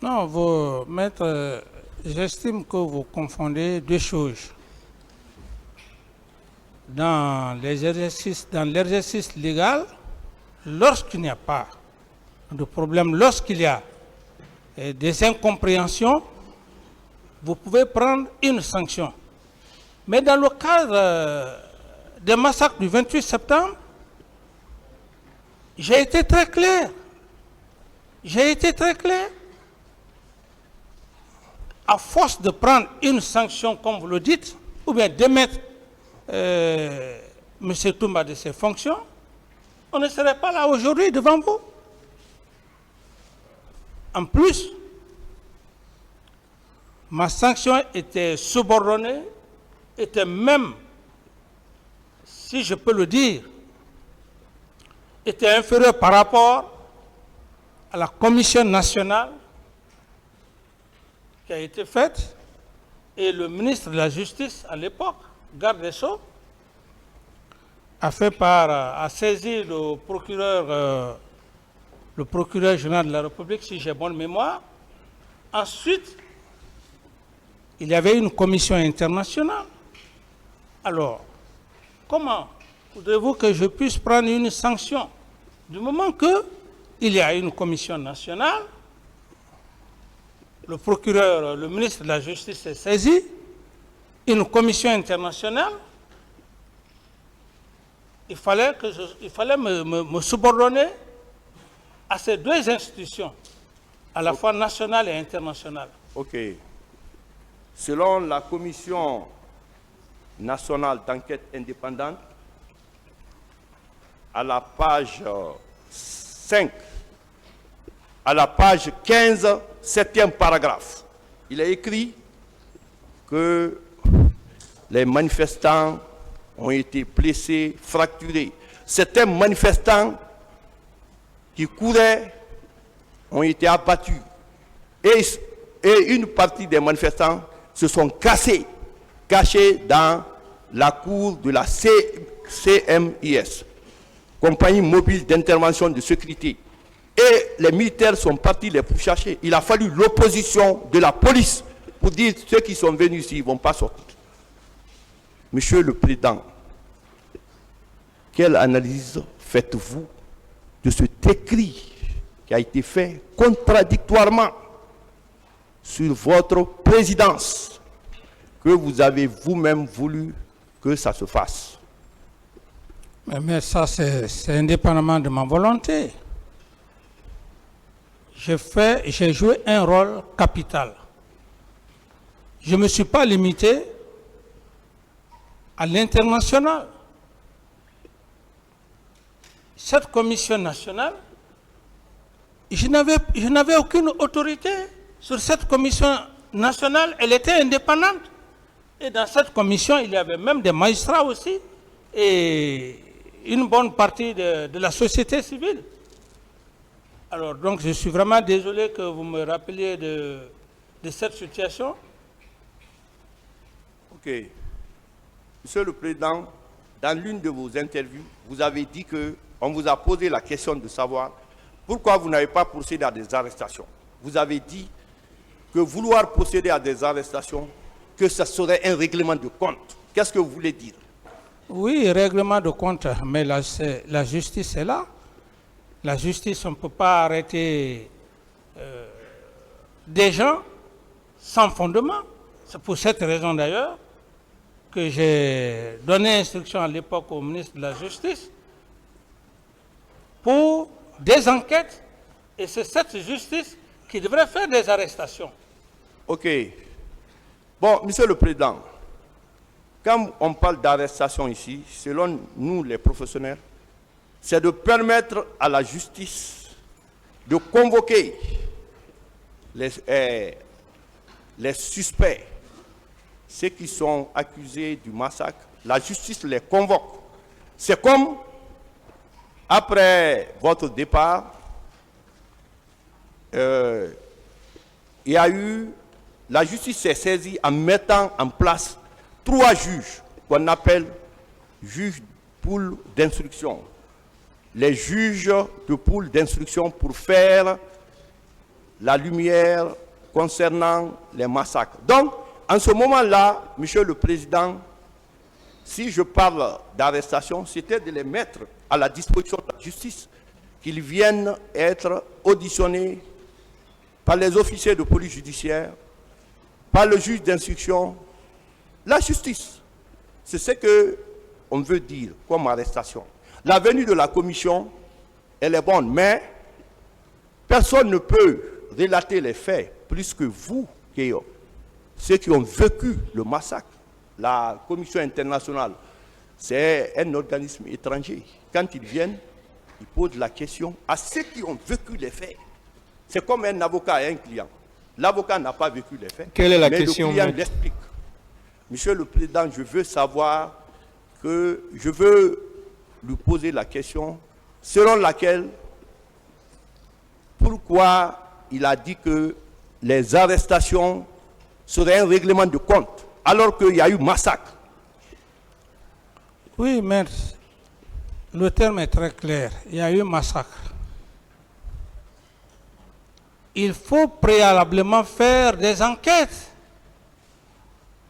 Non, maître, j'estime que vous confondez deux choses. Dans l'exercice légal, lorsqu'il n'y a pas de problème, lorsqu'il y a des incompréhensions, vous pouvez prendre une sanction. Mais dans le cadre des massacres du 28 septembre, j'ai été très clair. À force de prendre une sanction, comme vous le dites, ou bien démettre M. Toumba de ses fonctions, on ne serait pas là aujourd'hui devant vous. En plus, ma sanction était subordonnée, était même, si je peux le dire, était inférieure par rapport à la commission nationale qui a été faite, et le ministre de la Justice à l'époque, garde des Sceaux, a saisi le procureur général de la République, si j'ai bonne mémoire. Ensuite, il y avait une commission internationale. Alors, comment voudrez-vous que je puisse prendre une sanction du moment qu'il y a une commission nationale? Le procureur, le ministre de la Justice est saisi, une commission internationale, il fallait me subordonner à ces deux institutions, à la fois nationale et internationale. Ok. Selon la commission nationale d'enquête indépendante, à la page 5, à la page 15, 7e paragraphe, il est écrit que les manifestants ont été blessés, fracturés. Certains manifestants qui couraient ont été abattus. Et une partie des manifestants se sont cachés dans la cour de la CMIS, Compagnie mobile d'intervention de sécurité. Et les militaires sont partis les pourchasser. Il a fallu l'opposition de la police pour dire ceux qui sont venus ici, ils ne vont pas sortir. Monsieur le Président, quelle analyse faites-vous de cet écrit qui a été fait contradictoirement sur votre présidence, que vous avez vous-même voulu que ça se fasse? Mais ça, c'est indépendamment de ma volonté. J'ai joué un rôle capital. Je ne me suis pas limité à l'international. Cette commission nationale, je n'avais aucune autorité sur cette commission nationale, elle était indépendante. Et dans cette commission, il y avait même des magistrats aussi, et une bonne partie de la société civile. Alors, donc, je suis vraiment désolé que vous me rappeliez de cette situation. Ok. Monsieur le Président, dans l'une de vos interviews, vous avez dit qu'on vous a posé la question de savoir pourquoi vous n'avez pas procédé à des arrestations. Vous avez dit que vouloir procéder à des arrestations, que ça serait un règlement de compte. Qu'est-ce que vous voulez dire? Oui, règlement de compte, mais la justice est là. La justice, on ne peut pas arrêter des gens sans fondement. C'est pour cette raison d'ailleurs que j'ai donné instruction à l'époque au ministre de la Justice pour des enquêtes, et c'est cette justice qui devrait faire des arrestations. Ok. Bon, Monsieur le Président, quand on parle d'arrestation ici, selon nous les professionnels, c'est de permettre à la justice de convoquer les suspects, ceux qui sont accusés du massacre. La justice les convoque. C'est comme, après votre départ, la justice s'est saisie en mettant en place 3 juges qu'on appelle juges pool d'instruction. Les juges de pool d'instruction pour faire la lumière concernant les massacres. Donc, en ce moment-là, Monsieur le Président, si je parle d'arrestation, c'était de les mettre à la disposition de la justice, qu'ils viennent être auditionnés par les officiers de police judiciaire, par le juge d'instruction, la justice. C'est ce qu'on veut dire comme arrestation. La venue de la commission, elle est bonne, mais personne ne peut relater les faits plus que vous, ceux qui ont vécu le massacre. La commission internationale, c'est un organisme étranger. Quand ils viennent, ils posent la question à ceux qui ont vécu les faits. C'est comme un avocat et un client. L'avocat n'a pas vécu les faits. Quelle est la mais question, le client maître? l'explique. Monsieur le Président, je veux savoir que je veux lui poser la question selon laquelle pourquoi il a dit que les arrestations seraient un règlement de compte alors qu'il y a eu massacre. Oui, maître, le terme est très clair. Il y a eu massacre. Il faut préalablement faire des enquêtes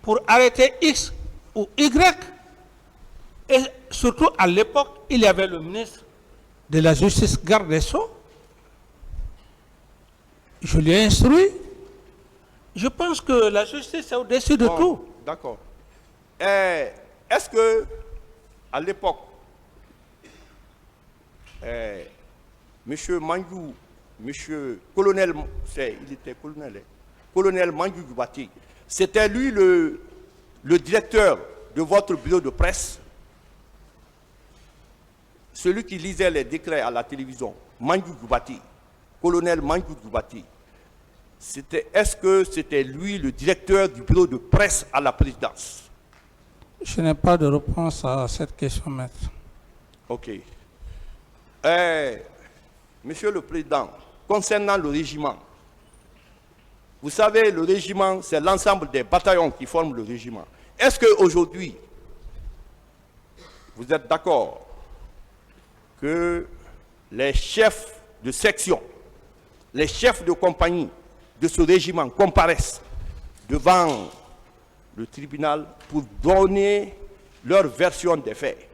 pour arrêter X ou Y. Et surtout à l'époque, il y avait le ministre de la Justice, garde des Sceaux. Je l'ai instruit. Je pense que la justice est au-dessus de tout. D'accord. Est-ce que, à l'époque, Monsieur Mandiou, Monsieur Colonel, il était colonel, Colonel Mandiou Djoubati, c'était lui le directeur de votre bureau de presse, celui qui lisait les décrets à la télévision, Mandiou Djoubati, Colonel Mandiou Djoubati. Est-ce que c'était lui le directeur du bureau de presse à la présidence? Je n'ai pas de réponse à cette question, maître. Ok. Monsieur le Président, concernant le régiment, vous savez, le régiment, c'est l'ensemble des bataillons qui forment le régiment. Est-ce qu'aujourd'hui, vous êtes d'accord que les chefs de section, les chefs de compagnie de ce régiment comparaissent devant le tribunal pour donner leur version des faits?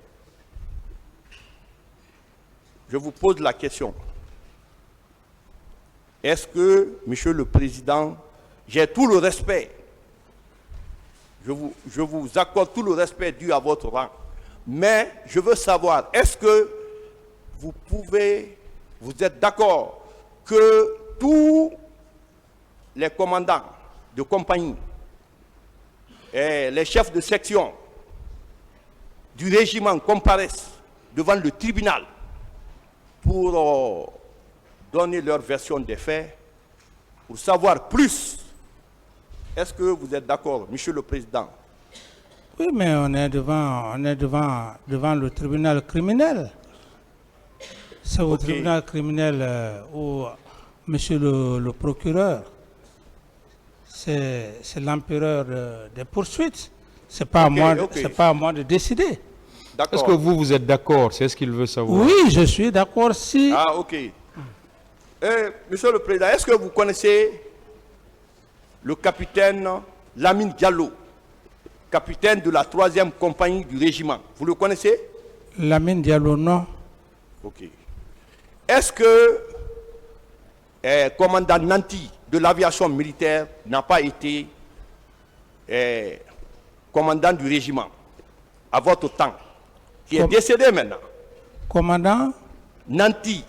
Je vous pose la question. Est-ce que, Monsieur le Président, j'ai tout le respect, je vous accorde tout le respect dû à votre rang, mais je veux savoir, est-ce que vous êtes d'accord que tous les commandants de compagnie et les chefs de section du régiment comparaissent devant le tribunal pour donner leur version des faits, pour savoir plus? Est-ce que vous êtes d'accord, Monsieur le Président? Oui, mais on est devant le tribunal criminel. C'est au tribunal criminel où Monsieur le procureur, c'est l'empereur des poursuites. C'est pas à moi de décider. Est-ce que vous êtes d'accord? C'est ce qu'il veut savoir. Oui, je suis d'accord si... Ah, ok. Monsieur le Président, est-ce que vous connaissez le capitaine Lamine Diallo, capitaine de la 3e compagnie du régiment? Vous le connaissez? Lamine Diallo, non. Ok. Est-ce que commandant Nanti de l'aviation militaire n'a pas été commandant du régiment à votre temps, qui est décédé maintenant? Commandant Nanti,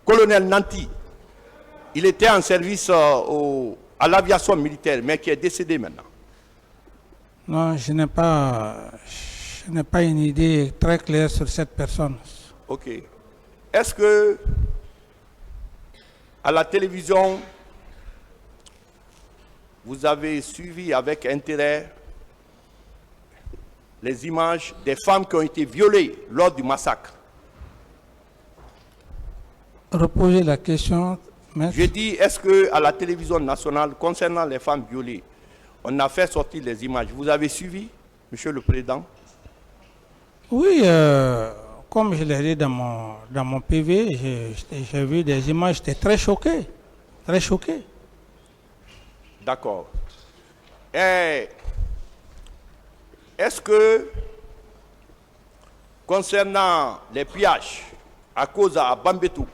colonel Nanti, il était en service à l'aviation militaire, mais qui est décédé maintenant. Non, je n'ai pas une idée très claire sur cette personne. Ok. Est-ce que à la télévision, vous avez suivi avec intérêt les images des femmes qui ont été violées lors du massacre? Reposez la question, maître. Je dis, est-ce qu'à la télévision nationale, concernant les femmes violées, on a fait sortir les images? Vous avez suivi, Monsieur le Président? Oui, comme je l'ai dit dans mon PV, j'ai vu des images, j'étais très choqué. très choqué. D'accord. Et est-ce que, concernant les pillages à cause à Bambetou,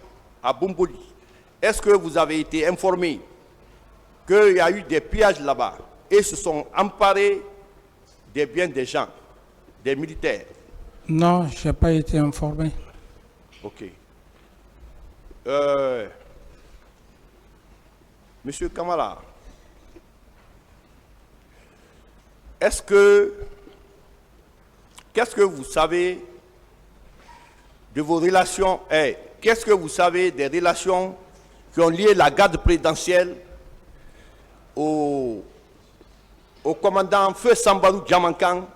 à Bumboli, est-ce que vous avez été informé qu'il y a eu des pillages là-bas et se sont emparés des biens des gens, des militaires? Non, je n'ai pas été informé. Ok. Monsieur Kamala, qu'est-ce que vous savez de vos relations, qu'est-ce que vous savez des relations qui ont lié la garde présidentielle au commandant Feu Sambarou Djamankan,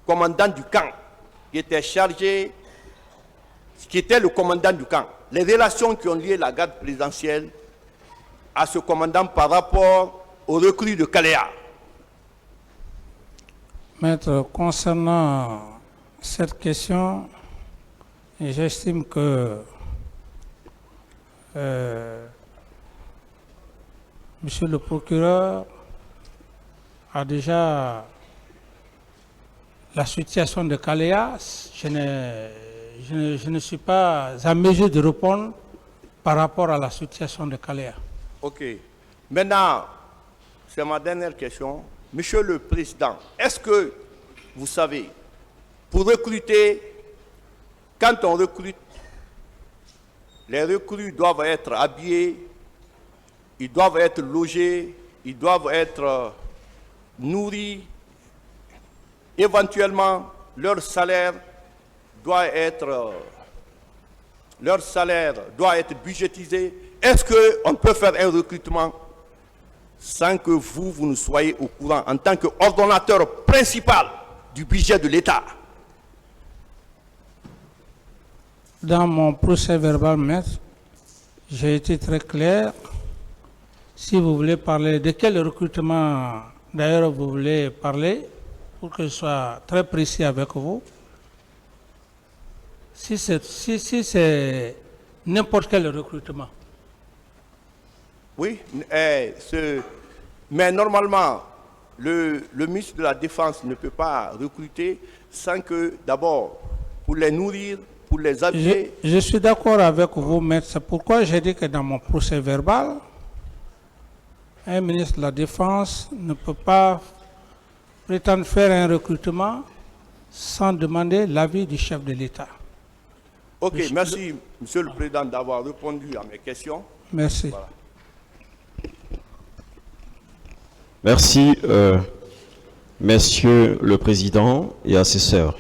commandant du camp, qui était chargé, qui était le commandant du camp. Les relations qui ont lié la garde présidentielle à ce commandant par rapport au recrue de Kaléa. Maître, concernant cette question, j'estime que Monsieur le procureur a déjà la situation de Kaléa. Je ne suis pas à mesure de répondre par rapport à la situation de Kaléa. Ok. Maintenant, c'est ma dernière question. Monsieur le Président, est-ce que vous savez, pour recruter, quand on recrute, les recrues doivent être habillés, ils doivent être logés, ils doivent être nourris, éventuellement leur salaire doit être budgétisé. Est-ce qu'on peut faire un recrutement sans que vous ne soyez au courant en tant qu'ordonnateur principal du budget de l'État? Dans mon procès verbal, maître, j'ai été très clair. Si vous voulez parler de quel recrutement, d'ailleurs, vous voulez parler, pour que je sois très précis avec vous, si c'est n'importe quel recrutement. Oui, mais normalement, le ministre de la Défense ne peut pas recruter sans que, d'abord, pour les nourrir, pour les habiller. Je suis d'accord avec vous, maître. C'est pourquoi j'ai dit que dans mon procès verbal, un ministre de la Défense ne peut pas prétendre faire un recrutement sans demander l'avis du chef de l'État. Ok, merci, Monsieur le Président, d'avoir répondu à mes questions. Merci. Voilà. Merci, Monsieur le Président et assesseur.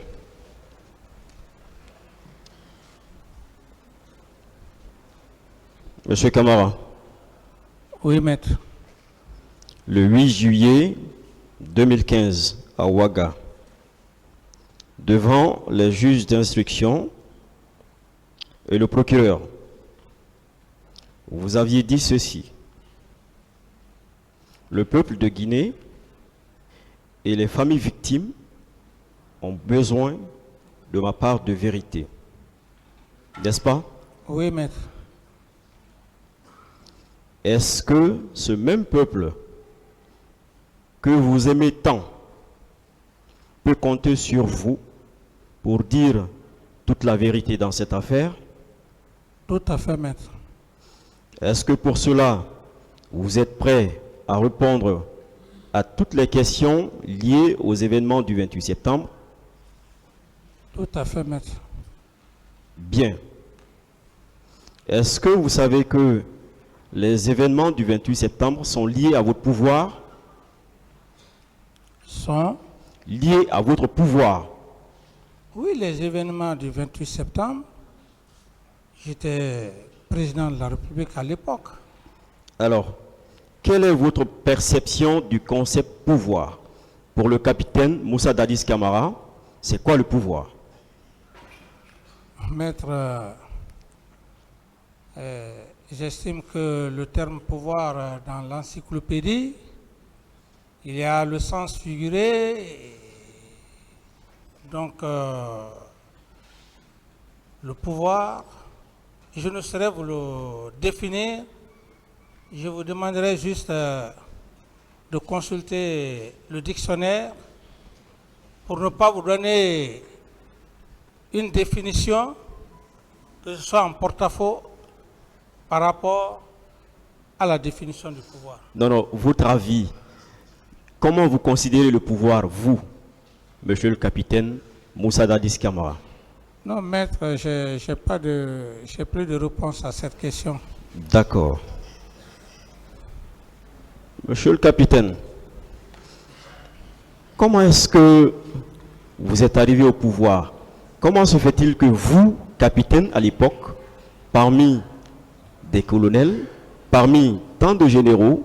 Monsieur Camara. Oui, maître. Le 8 juillet 2015, à Ouaga, devant les juges d'instruction et le procureur, vous aviez dit ceci: le peuple de Guinée et les familles victimes ont besoin de ma part de vérité. N'est-ce pas? Oui, maître. Est-ce que ce même peuple que vous aimez tant peut compter sur vous pour dire toute la vérité dans cette affaire? Tout à fait, maître. Est-ce que pour cela, vous êtes prêt à répondre à toutes les questions liées aux événements du 28 septembre? Tout à fait, maître. Bien. Est-ce que vous savez que les événements du 28 septembre sont liés à votre pouvoir? Sont liés à votre pouvoir? Oui, les événements du 28 septembre, j'étais président de la République à l'époque. Alors, quelle est votre perception du concept pouvoir? Pour le capitaine Moussa Dadis Camara, c'est quoi le pouvoir? Maître, j'estime que le terme pouvoir dans l'encyclopédie, il y a le sens figuré. Donc, le pouvoir, je ne saurais vous le définir Je vous demanderai juste de consulter le dictionnaire pour ne pas vous donner une définition que ce soit en porte-à-faux par rapport à la définition du pouvoir. Non, non, votre avis. Comment vous considérez le pouvoir, vous, monsieur le capitaine Moussa Dadis Camara? Non, maître, j'ai plus de réponse à cette question. D'accord. Monsieur le capitaine, comment est-ce que vous êtes arrivé au pouvoir? Comment se fait-il que vous, capitaine à l'époque, parmi des colonels, parmi tant de généraux,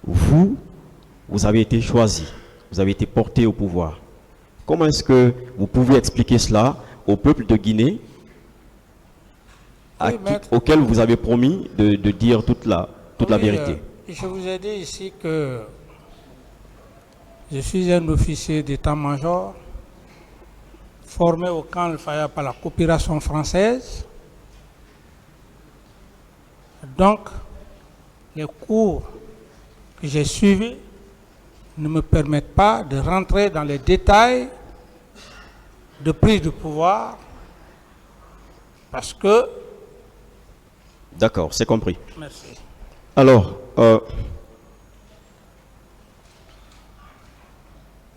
vous avez été choisi, vous avez été porté au pouvoir? Comment est-ce que vous pouvez expliquer cela au peuple de Guinée, Oui, maître. auquel vous avez promis de dire toute la vérité? Je vous ai dit ici que je suis un officier d'état-major formé au camp El Faya par la coopération française. Donc, les cours que j'ai suivis ne me permettent pas de rentrer dans les détails de prise de pouvoir parce que... D'accord, c'est compris. Merci. Alors,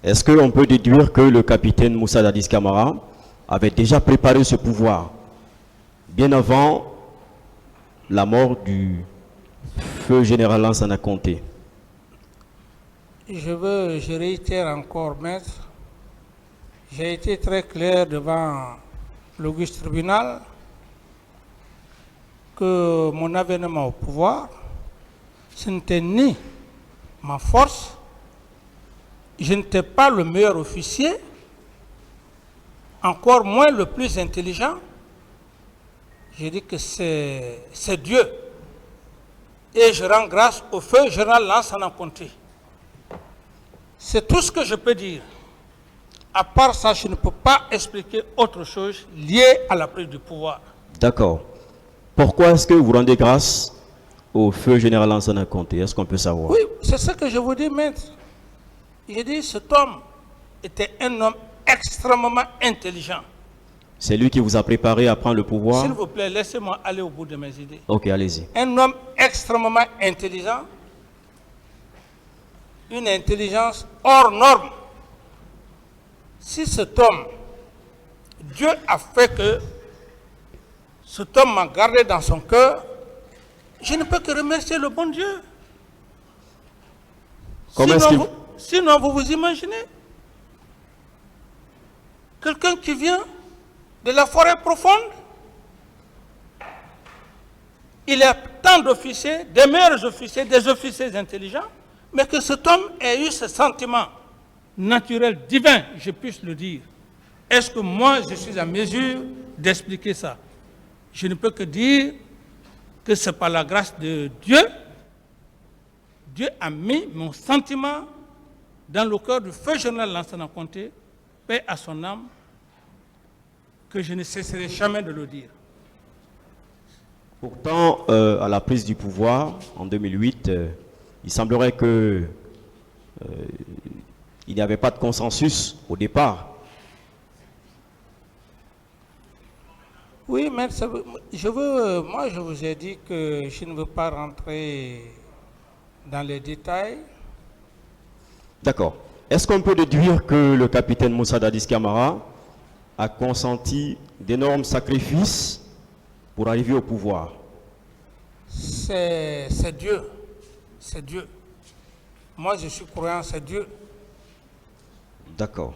est-ce qu'on peut déduire que le capitaine Moussa Dadis Camara avait déjà préparé ce pouvoir bien avant la mort du feu général Lansana Conté? Je réitère encore, maître, j'ai été très clair devant l'auguste tribunal que mon avènement au pouvoir, ce n'était ni ma force, je n'étais pas le meilleur officier, encore moins le plus intelligent. J'ai dit que c'est Dieu. Et je rends grâce au feu général Lansana Conté. C'est tout ce que je peux dire. À part ça, je ne peux pas expliquer autre chose liée à la prise du pouvoir. D'accord. Pourquoi est-ce que vous rendez grâce au feu général Lansana Conté? Est-ce qu'on peut savoir? Oui, c'est ce que je vous dis, maître. J'ai dit cet homme était un homme extrêmement intelligent. C'est lui qui vous a préparé à prendre le pouvoir? S'il vous plaît, laissez-moi aller au bout de mes idées. Ok, allez-y. Un homme extrêmement intelligent, une intelligence hors norme. Si cet homme, Dieu a fait que cet homme m'a gardé dans son cœur, je ne peux que remercier le bon Dieu. Sinon, vous vous imaginez quelqu'un qui vient de la forêt profonde, il y a tant d'officiers, des meilleurs officiers, des officiers intelligents, mais que cet homme ait eu ce sentiment naturel, divin, je puisse le dire. Est-ce que moi, je suis en mesure d'expliquer ça? Je ne peux que dire que c'est par la grâce de Dieu. Dieu a mis mon sentiment dans le cœur du feu général Lansana Conté, paix à son âme, que je ne cesserai jamais de le dire. Pourtant, à la prise du pouvoir, en 2008, il semblerait que il n'y avait pas de consensus au départ. Oui, mais je vous ai dit que je ne veux pas rentrer dans les détails. D'accord. Est-ce qu'on peut déduire que le capitaine Moussa Dadis Camara a consenti d'énormes sacrifices pour arriver au pouvoir? C'est Dieu. C'est Dieu. Moi, je suis croyant, c'est Dieu. D'accord.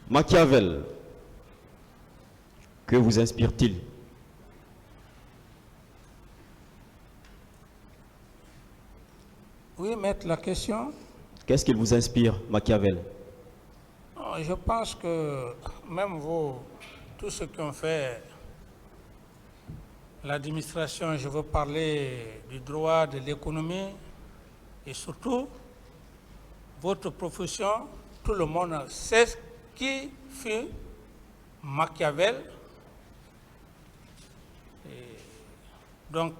Machiavel, que vous inspire-t-il? Oui, maître, la question. Qu'est-ce qu'il vous inspire, Machiavel? Je pense que même vous, tous ceux qui ont fait l'administration, je veux parler du droit, de l'économie, et surtout, votre profession, tout le monde sait qui fut Machiavel. Et Donc,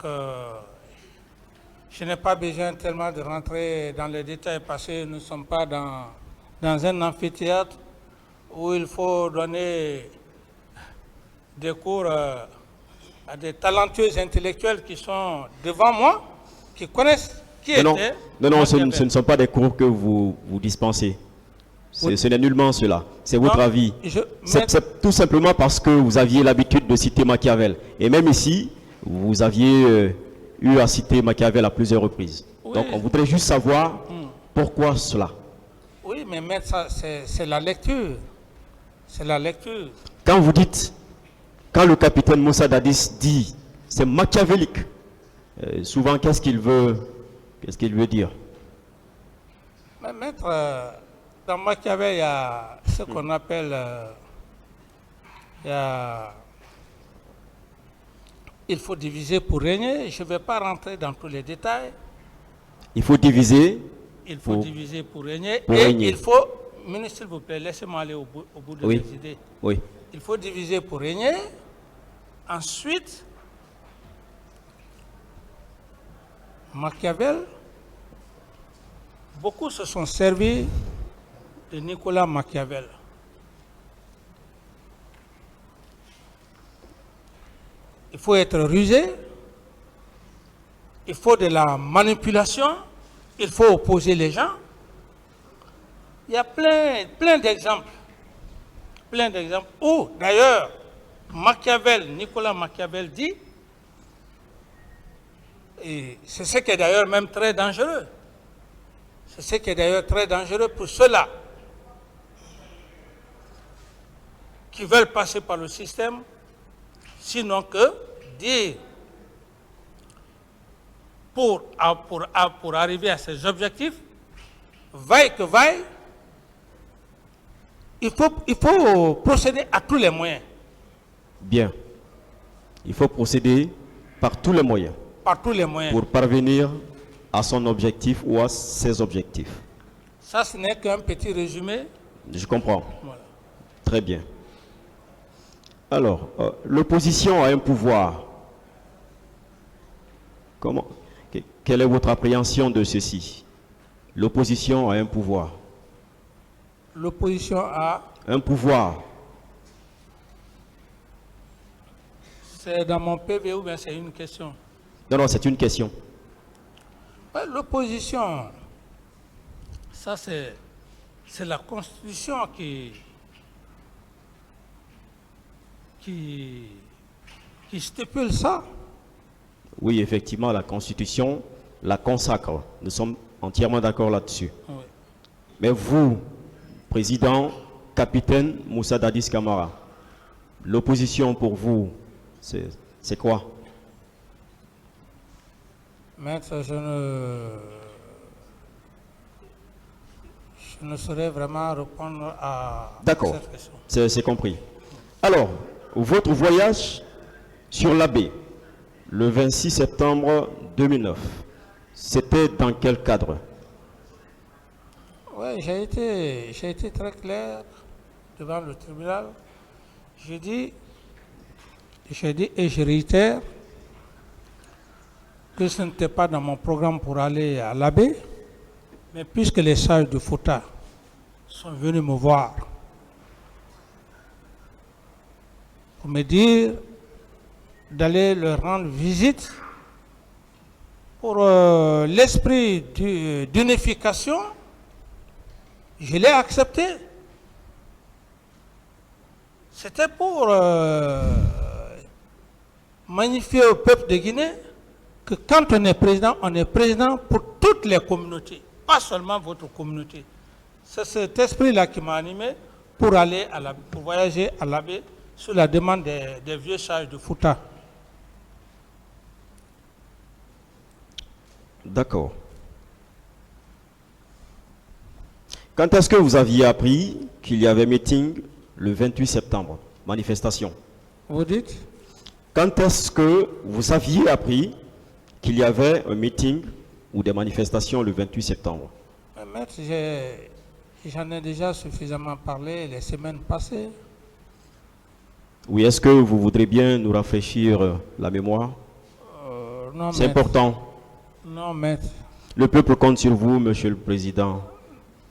je n'ai pas besoin tellement de rentrer dans les détails parce que nous ne sommes pas dans un amphithéâtre où il faut donner des cours à des talentueux intellectuels qui sont devant moi, qui connaissent qui était. Non, ce ne sont pas des cours que vous dispensez. Oui. Ce n'est nullement cela. C'est votre Non, avis. je- C'est tout simplement parce que vous aviez l'habitude de citer Machiavel. Et même ici, vous aviez eu à citer Machiavel à plusieurs reprises. Oui. Donc on voudrait juste savoir pourquoi cela. Oui, mais maître, ça, c'est la lecture. C'est la lecture. Quand vous dites, quand le capitaine Moussa Dadis dit c'est machiavélique, souvent qu'est-ce qu'il veut dire? Mais maître, dans Machiavel, il y a ce qu'on appelle... il faut diviser pour régner. Je ne vais pas rentrer dans tous les détails. Il faut diviser. Il faut diviser pour régner. pour Et régner. il faut... Ministre, s'il vous plaît, laissez-moi aller au bout de Oui. mes idées. Oui. Il faut diviser pour régner. Ensuite, Machiavel, beaucoup se sont servis de Nicolas Machiavel. Il faut être rusé, il faut de la manipulation, il faut opposer les gens. Il y a plein d'exemples. Plein d'exemples. Où, d'ailleurs, Nicolas Machiavel dit, et c'est ce qui est d'ailleurs même très dangereux. C'est ce qui est d'ailleurs très dangereux pour ceux-là qui veulent passer par le système, sinon que dire pour arriver à ces objectifs, vaille que vaille, il faut procéder à tous les moyens. Bien. Il faut procéder par tous les moyens Par tous les moyens. pour parvenir à son objectif ou à ses objectifs. Ça, ce n'est qu'un petit résumé. Je comprends. Voilà. Très bien. Alors, l'opposition a un pouvoir. Quelle est votre appréhension de ceci? L'opposition a un pouvoir. L'opposition a, Un pouvoir. c'est dans mon PV ou bien c'est une question? Non, c'est une question. Ouais, l'opposition, ça c'est la Constitution qui stipule ça. Oui, effectivement, la Constitution la consacre. Nous sommes entièrement d'accord là-dessus. Oui. Mais vous, président, capitaine Moussa Dadis Camara, l'opposition pour vous, c'est quoi? Maître, je ne saurais vraiment répondre à D'accord, cette question. c'est compris. Alors, votre voyage sur la baie, le 26 septembre 2009, c'était dans quel cadre? Oui, j'ai été très clair devant le tribunal. J'ai dit et je réitère que ce n'était pas dans mon programme pour aller à l'abbé, mais puisque les sages de Fouta sont venus me voir pour me dire d'aller leur rendre visite pour l'esprit d'unification, je l'ai accepté. C'était pour magnifier au peuple de Guinée que quand on est président pour toutes les communautés, pas seulement votre communauté. C'est cet esprit-là qui m'a animé pour aller pour voyager à l'abbé sur la demande des vieux sages de Fouta. D'accord. Quand est-ce que vous aviez appris qu'il y avait meeting le 28 septembre, manifestation? Vous dites? Quand est-ce que vous aviez appris qu'il y avait un meeting ou des manifestations le 28 septembre? Maître, j'en ai déjà suffisamment parlé les semaines passées. Oui, est-ce que vous voudrez bien nous rafraîchir la mémoire? non, C'est maître. important. Non, maître. Le peuple compte sur vous, Monsieur le Président.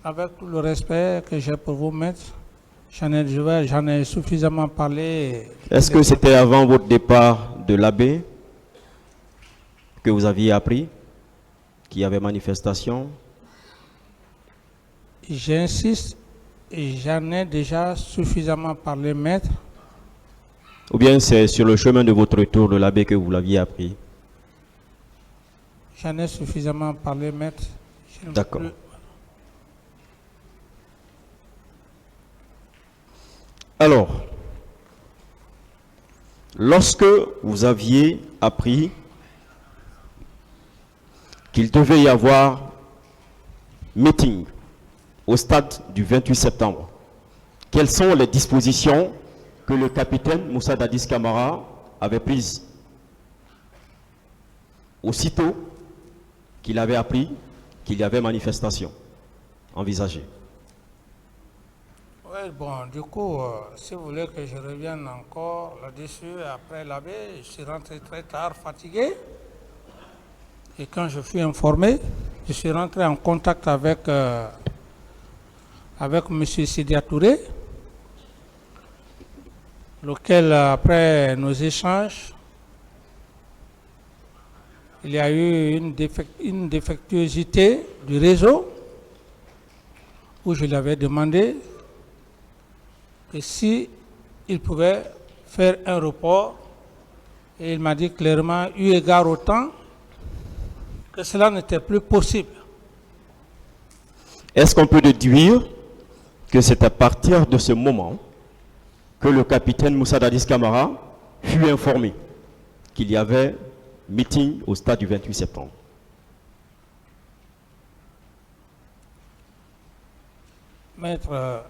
Avec tout le respect que j'ai pour vous, maître, j'en ai suffisamment parlé. Est-ce que c'était avant votre départ de l'abbé que vous aviez appris qu'il y avait manifestation? J'insiste, j'en ai déjà suffisamment parlé, maître. Ou bien c'est sur le chemin de votre retour de l'abbé que vous l'aviez appris? J'en ai suffisamment parlé, maître. Je ne veux D'accord. plus- Alors, lorsque vous aviez appris qu'il devait y avoir meeting au stade du 28 septembre, quelles sont les dispositions que le capitaine Moussa Dadis Camara avait prises aussitôt qu'il avait appris qu'il y avait manifestation envisagée? Oui, bon, du coup, si vous voulez que je revienne encore là-dessus, après l'abbé, je suis rentré très tard, fatigué. Et quand je fus informé, je suis rentré en contact avec M. Sidia Touré, lequel, après nos échanges, il y a eu une défectuosité du réseau où je lui avais demandé que si il pouvait faire un report, et il m'a dit clairement, eu égard au temps, que cela n'était plus possible. Est-ce qu'on peut déduire que c'est à partir de ce moment que le capitaine Moussa Dadis Camara fut informé qu'il y avait meeting au stade du 28 septembre? Maître,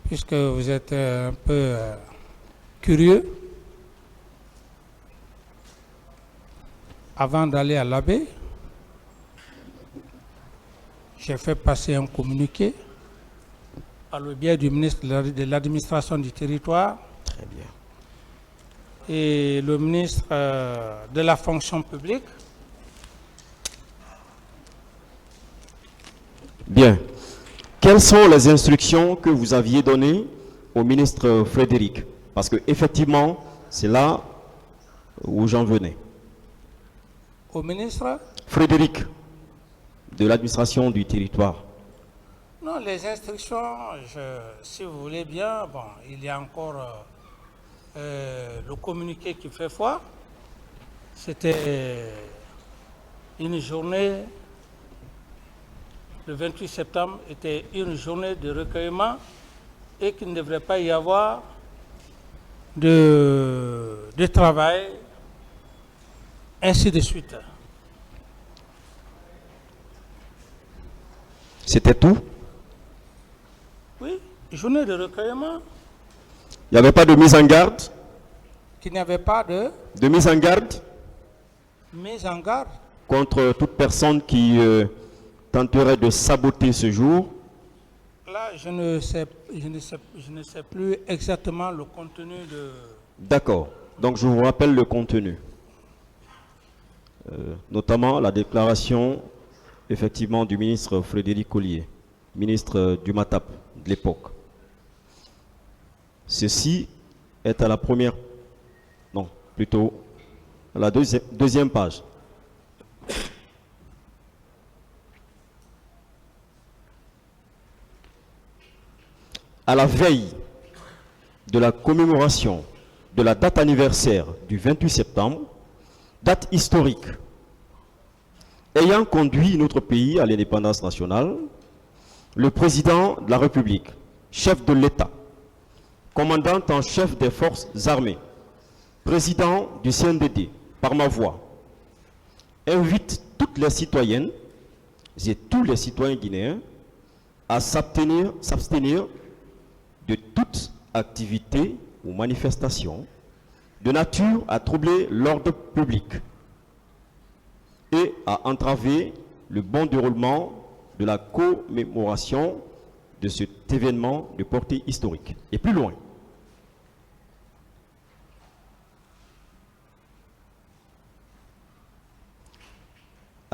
puisque vous êtes un peu curieux, avant d'aller à l'abbé, j'ai fait passer un communiqué par le biais du ministre de l'administration du territoire. Très bien. Et le ministre de la fonction publique. Bien. Quelles sont les instructions que vous aviez données au ministre Frédéric? Parce que effectivement, c'est là où j'en venais. Au ministre? Frédéric, de l'administration du territoire. Non, les instructions, si vous voulez bien, bon, il y a encore le communiqué qui fait foi. C'était une journée, le 28 septembre était une journée de recueillement et qu'il ne devrait pas y avoir de travail, ainsi de suite. C'était tout? Oui, journée de recueillement. Il n'y avait pas de mise en garde? Qu'il n'y avait pas De mise en garde mise en garde. contre toute personne qui tenterait de saboter ce jour? Là, je ne sais plus exactement le contenu de... D'accord. Donc je vous rappelle le contenu. Notamment la déclaration effectivement du ministre Frédéric Collier, ministre du Matap de l'époque. Ceci est à la première, non, plutôt à la deuxième page. À la veille de la commémoration de la date anniversaire du 28 septembre, date historique, ayant conduit notre pays à l'indépendance nationale, le président de la République, chef de l'État, commandant en chef des forces armées, président du CNDD, par ma voix, invite toutes les citoyennes et tous les citoyens guinéens à s'abstenir de toute activité ou manifestation de nature à troubler l'ordre public et à entraver le bon déroulement de la commémoration de cet événement de portée historique. Et plus loin,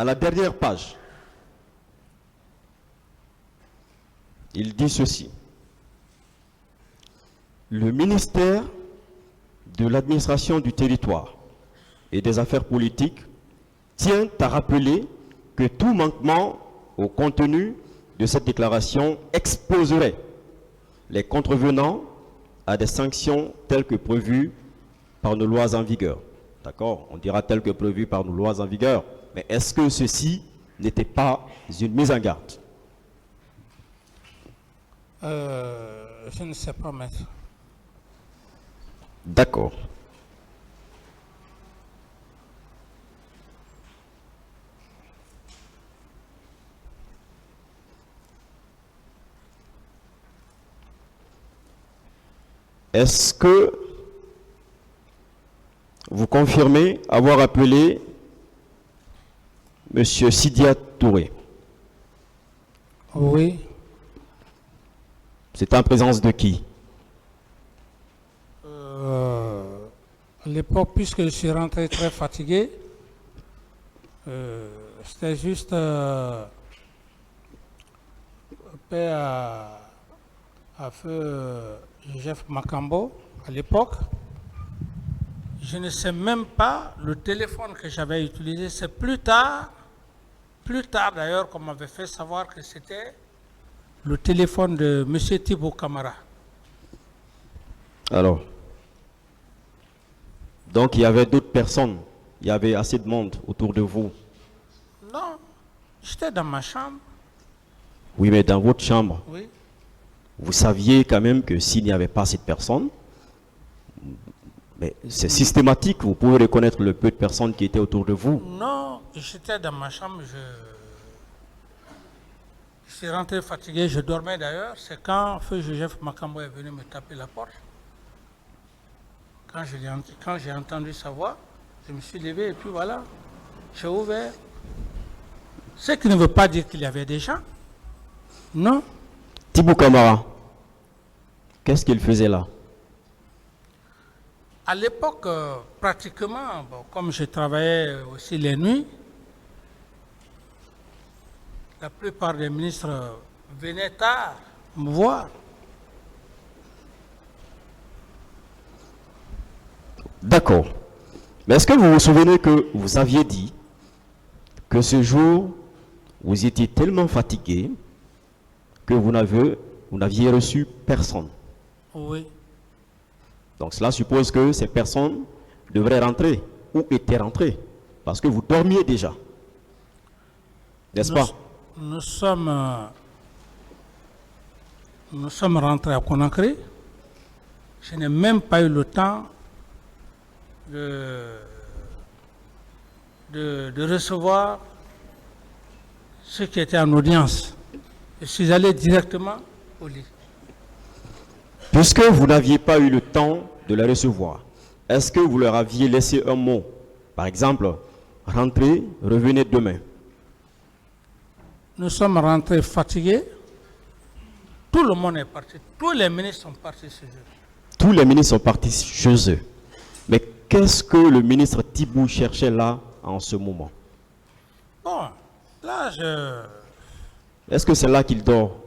à la dernière page, il dit ceci. Le ministère de l'administration du territoire et des affaires politiques tient à rappeler que tout manquement au contenu de cette déclaration exposerait les contrevenants à des sanctions telles que prévues par nos lois en vigueur. D'accord? On dira telles que prévues par nos lois en vigueur. Mais est-ce que ceci n'était pas une mise en garde? Je ne sais pas, maître. D'accord. Est-ce que vous confirmez avoir appelé M. Sidia Touré? Oui. C'est en présence de qui? À l'époque, puisque je suis rentré très fatigué, c'était juste paix à feu Joseph Makambo à l'époque. Je ne sais même pas le téléphone que j'avais utilisé. C'est plus tard d'ailleurs qu'on m'avait fait savoir que c'était le téléphone de M. Thibaut Camara. Alors, donc il y avait d'autres personnes, il y avait assez de monde autour de vous. Non, j'étais dans ma chambre. Oui, mais dans votre chambre, Oui. vous saviez quand même que s'il n'y avait pas cette personne, mais c'est systématique, vous pouvez reconnaître le peu de personnes qui étaient autour de vous. Non, j'étais dans ma chambre, je suis rentré fatigué, je dormais d'ailleurs. C'est quand Feu Joseph Makambo est venu me taper la porte. Quand j'ai entendu sa voix, je me suis levé et puis voilà, j'ai ouvert. Ce qui ne veut pas dire qu'il y avait des gens. Non. Thibaut Camara, qu'est-ce qu'il faisait là? À l'époque, pratiquement, comme je travaillais aussi les nuits, la plupart des ministres venaient tard me voir. D'accord. Mais est-ce que vous vous souvenez que vous aviez dit que ce jour, vous étiez tellement fatigué que vous n'aviez reçu personne? Oui. Donc cela suppose que ces personnes devraient rentrer ou étaient rentrées parce que vous dormiez déjà. N'est-ce pas? Nous sommes rentrés à Conakry. Je n'ai même pas eu le temps de recevoir ceux qui étaient en audience. Je suis allé directement au lit. Puisque vous n'aviez pas eu le temps de les recevoir, est-ce que vous leur aviez laissé un mot? Par exemple, rentrez, revenez demain. Nous sommes rentrés fatigués. Tout le monde est parti. Tous les ministres sont partis chez eux. Tous les ministres sont partis chez eux. Mais qu'est-ce que le ministre Thibaut cherchait là en ce moment? Bon, là, Est-ce que c'est là qu'il dort?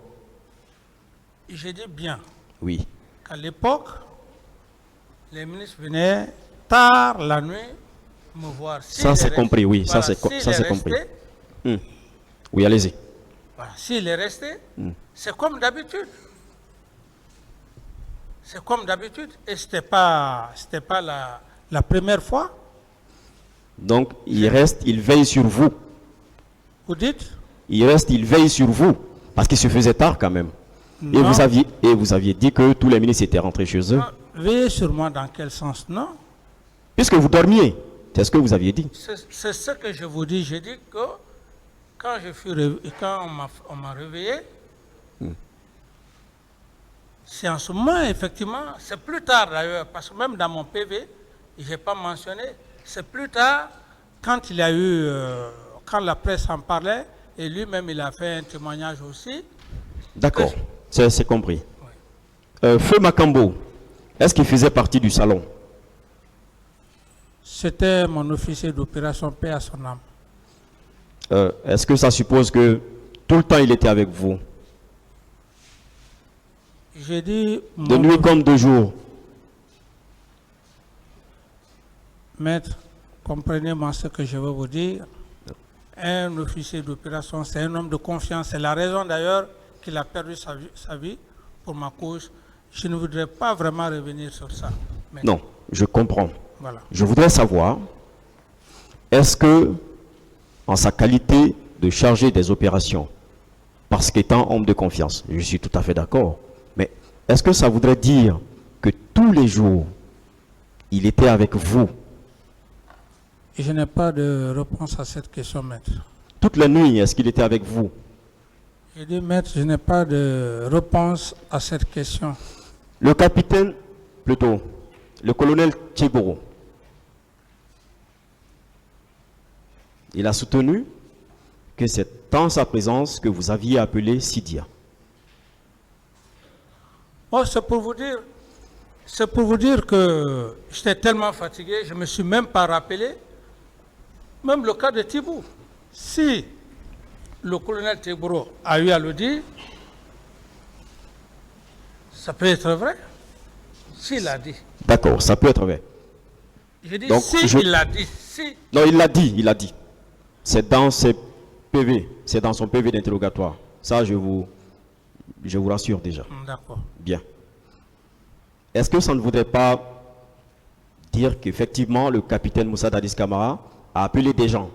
j'ai dit bien Oui. qu'à l'époque, les ministres venaient tard la nuit me voir. Ça c'est compris, oui. Ça c'est compris. Oui, allez-y. Voilà, s'il est resté, c'est comme d'habitude. C'est comme d'habitude. Et ce n'était pas la première fois. Donc, il reste, il veille sur vous. Vous dites? Il reste, il veille sur vous. Parce qu'il se faisait tard quand même. Et Non. vous aviez dit que tous les ministres étaient rentrés chez eux. Non, veillez sur moi dans quel sens? Non. Puisque vous dormiez. C'est ce que vous aviez dit. C'est ce que je vous dis. J'ai dit que quand on m'a réveillé, c'est en ce moment, effectivement, c'est plus tard d'ailleurs, parce que même dans mon PV, je n'ai pas mentionné, c'est plus tard, quand il y a eu, quand la presse en parlait, et lui-même il a fait un témoignage aussi. D'accord, c'est compris. Feu Makambo, est-ce qu'il faisait partie du salon? C'était mon officier d'opération, paix à son âme. Est-ce que ça suppose que tout le temps il était avec vous? J'ai dit... De nuit comme de jour? Maître, comprenez-moi ce que je veux vous dire. Un officier d'opération, c'est un homme de confiance. C'est la raison d'ailleurs qu'il a perdu sa vie pour ma cause. Je ne voudrais pas vraiment revenir sur ça. Maître. Non, je comprends. Voilà. Je voudrais savoir, est-ce que, en sa qualité de chargé des opérations, parce qu'étant homme de confiance, je suis tout à fait d'accord, mais est-ce que ça voudrait dire que tous les jours, il était avec vous? Et je n'ai pas de réponse à cette question, maître. Toute la nuit, est-ce qu'il était avec vous? J'ai dit, maître, je n'ai pas de réponse à cette question. Le capitaine, plutôt, le colonel Tchegoro, il a soutenu que c'est dans sa présence que vous aviez appelé Sidia. Oh, c'est pour vous dire que j'étais tellement fatigué, je ne me suis même pas rappelé. Même le cas de Thibou. Si le colonel Tchegoro a eu à le dire, ça peut être vrai. S'il l'a dit. D'accord, ça peut être vrai. Je dis Donc, il l'a dit. Si. Non, il l'a dit. C'est dans ses PV, c'est dans son PV d'interrogatoire. Ça, je vous rassure déjà. D'accord. Bien. Est-ce que ça ne voudrait pas dire qu'effectivement, le capitaine Moussa Dadis Camara a appelé des gens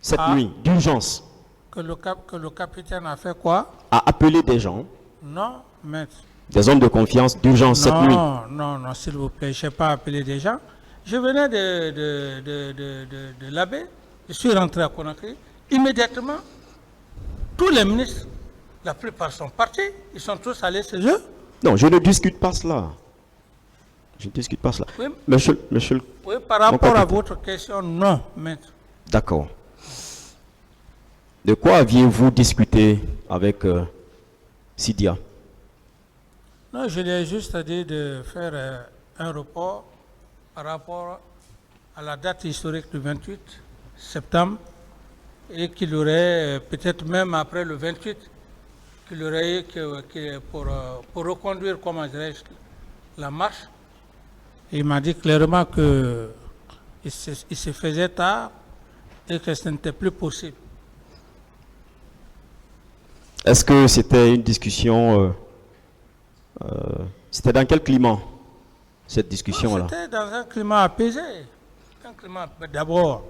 cette nuit, d'urgence? Que le capitaine a fait quoi? A appelé des gens, Non, maître. des hommes de confiance, d'urgence cette nuit? Non, s'il vous plaît, je n'ai pas appelé des gens. Je venais de l'abbé, je suis rentré à Conakry. Immédiatement, tous les ministres, la plupart sont partis, ils sont tous allés chez eux. Non, je ne discute pas cela. Je ne discute pas cela. Oui, Monsieur oui, par rapport à votre question, non, maître. D'accord. De quoi aviez-vous discuté avec Sidia? Non, je lui ai juste dit de faire un report par rapport à la date historique du 28 septembre et qu'il aurait, peut-être même après le 28, qu'il aurait pour reconduire, comment dirais-je, la marche. Il m'a dit clairement qu'il se faisait tard et que ce n'était plus possible. Est-ce que c'était une discussion... c'était dans quel climat, cette discussion-là? C'était dans un climat apaisé. D'abord,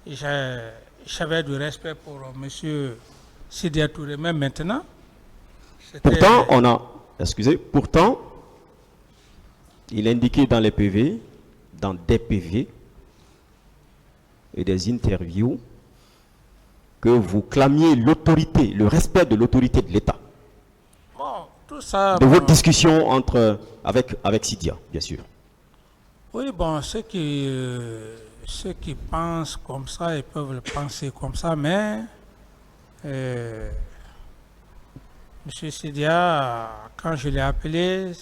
j'avais du respect pour M. Sidia Touré, même maintenant. Pourtant, pourtant, il indiquait dans les PV, dans des PV et des interviews, que vous clamiez l'autorité, le respect de l'autorité de l'État. Bon, tout ça... De votre discussion avec Sidia, bien sûr. Oui, bon, ceux qui pensent comme ça, ils peuvent le penser comme ça, mais... M. Sidia, quand je l'ai appelé,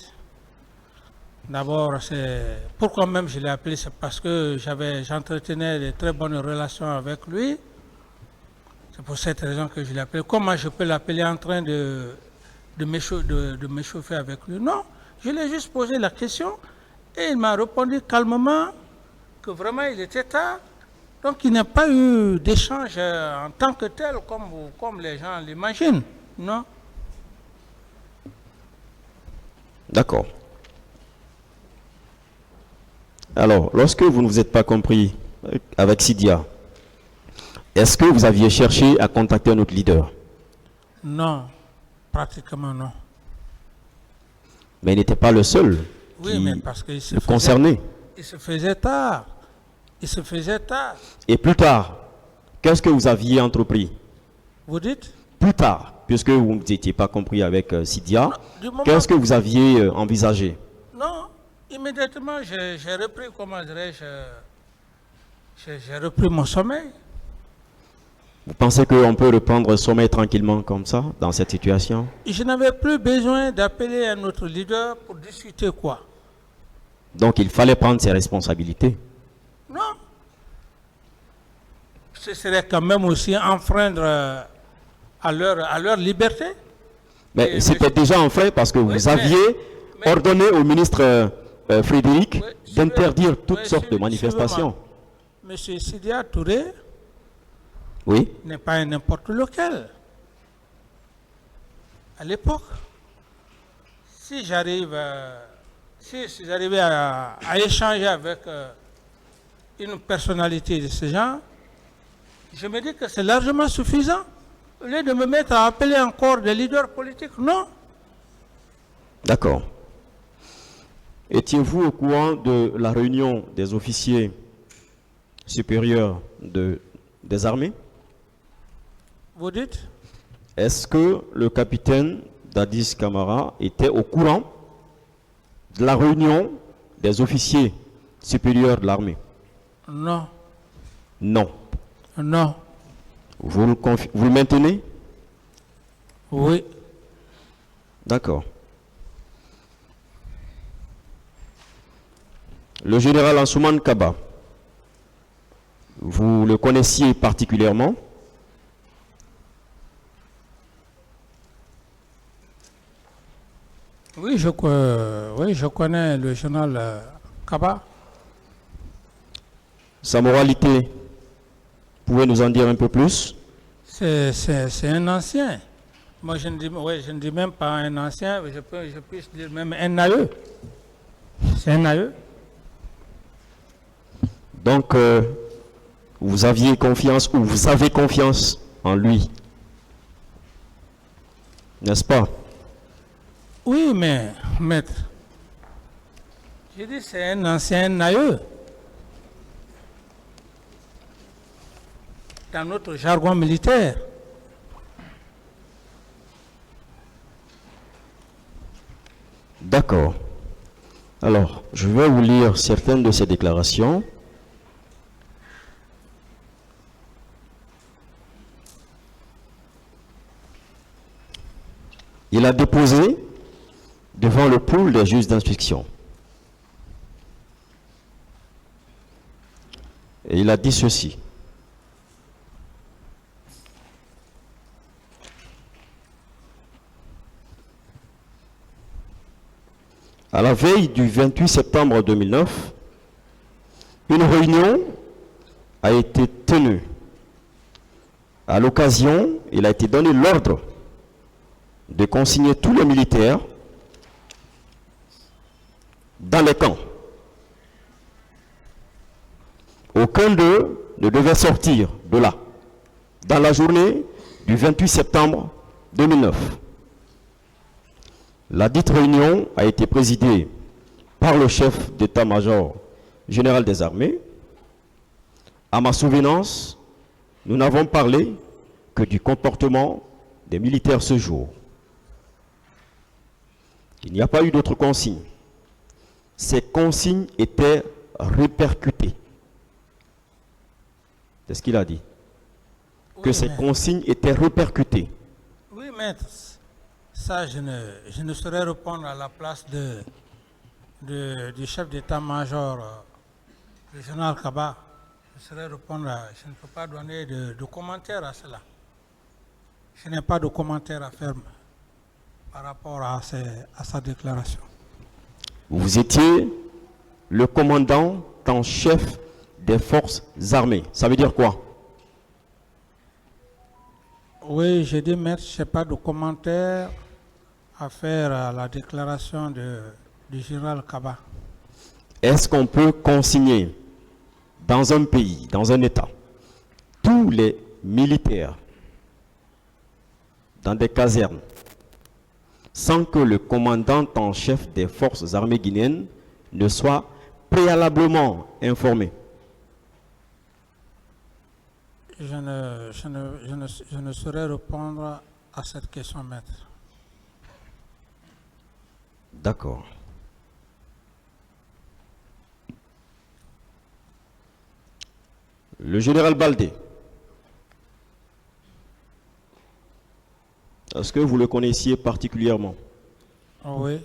d'abord, pourquoi même je l'ai appelé, c'est parce que j'entretenais de très bonnes relations avec lui. C'est pour cette raison que je l'ai appelé. Comment je peux l'appeler en train de m'échauffer avec lui? Non, je lui ai juste posé la question et il m'a répondu calmement que vraiment il était tard. Donc il n'y a pas eu d'échange en tant que tel comme les gens l'imaginent. Non. D'accord. Alors, lorsque vous ne vous êtes pas compris avec Sidia, est-ce que vous aviez cherché à contacter notre leader? Non, pratiquement non. Mais il n'était pas le seul mais parce qu'il se concerné. Il se faisait tard. Et plus tard, qu'est-ce que vous aviez entrepris? Vous dites? Plus tard, puisque vous n'étiez pas compris avec Sidia, qu'est-ce que vous aviez envisagé? Non, immédiatement, j'ai repris, comment dirais-je, j'ai repris mon sommeil. Vous pensez qu'on peut reprendre le sommeil tranquillement comme ça, dans cette situation? Je n'avais plus besoin d'appeler un autre leader pour discuter quoi. Donc il fallait prendre ses responsabilités. Non. ce serait quand même aussi enfreindre à leur liberté. Mais Et c'était déjà en fait parce que Oui, vous aviez mais- ordonné au ministre Frédéric Oui, d'interdire toutes oui, sortes de manifestations. Monsieur Sidia Touré Oui. n'est pas un n'importe lequel. À l'époque, si j'arrivais à échanger avec une personnalité de ce genre, je me dis que c'est largement suffisant. Au lieu de me mettre à appeler encore des leaders politiques, non. D'accord. Étiez-vous au courant de la réunion des officiers supérieurs des armées? Vous dites? Est-ce que le capitaine Dadis Camara était au courant de la réunion des officiers supérieurs de l'armée? Non, Non. non, Vous le maintenez? oui. D'accord. Le général Ansouman Kaba, vous le connaissiez particulièrement? Oui, je connais le général Kaba. Sa moralité, vous pouvez nous en dire un peu plus? C'est un ancien. Moi, je ne dis même pas un ancien, je peux dire même un aïeux. C'est un aïeux. Donc, vous aviez confiance ou vous avez confiance en lui, n'est-ce pas? Oui, mais, maître, je dis c'est un ancien aïeux. Dans notre jargon militaire. D'accord. Alors, je vais vous lire certaines de ces déclarations. Il a déposé devant le pool des juges d'instruction. Et il a dit ceci. À la veille du 28 septembre 2009, une réunion a été tenue. À l'occasion, il a été donné l'ordre de consigner tous les militaires dans les camps. Aucun d'eux ne devait sortir de là dans la journée du 28 septembre 2009. La dite réunion a été présidée par le chef d'état-major général des armées. À ma souvenance, nous n'avons parlé que du comportement des militaires ce jour. Il n'y a pas eu d'autres consignes. Ces consignes étaient répercutées. C'est ce qu'il a dit. Oui, Que ces mais- consignes étaient répercutées. Oui, maître. Ça, je ne saurais répondre à la place du chef d'état-major, le général Kaba. Je ne peux pas donner de commentaires à cela. Je n'ai pas de commentaires à faire par rapport à sa déclaration. Vous étiez le commandant en chef des forces armées. Ça veut dire quoi? Oui, j'ai dit, maître, je n'ai pas de commentaires à faire à la déclaration du général Kaba. Est-ce qu'on peut consigner dans un pays, dans un État, tous les militaires dans des casernes sans que le commandant en chef des forces armées guinéennes ne soit préalablement informé? Je ne saurais répondre à cette question, maître. D'accord. Le général Baldé, est-ce que vous le connaissiez particulièrement? Oui.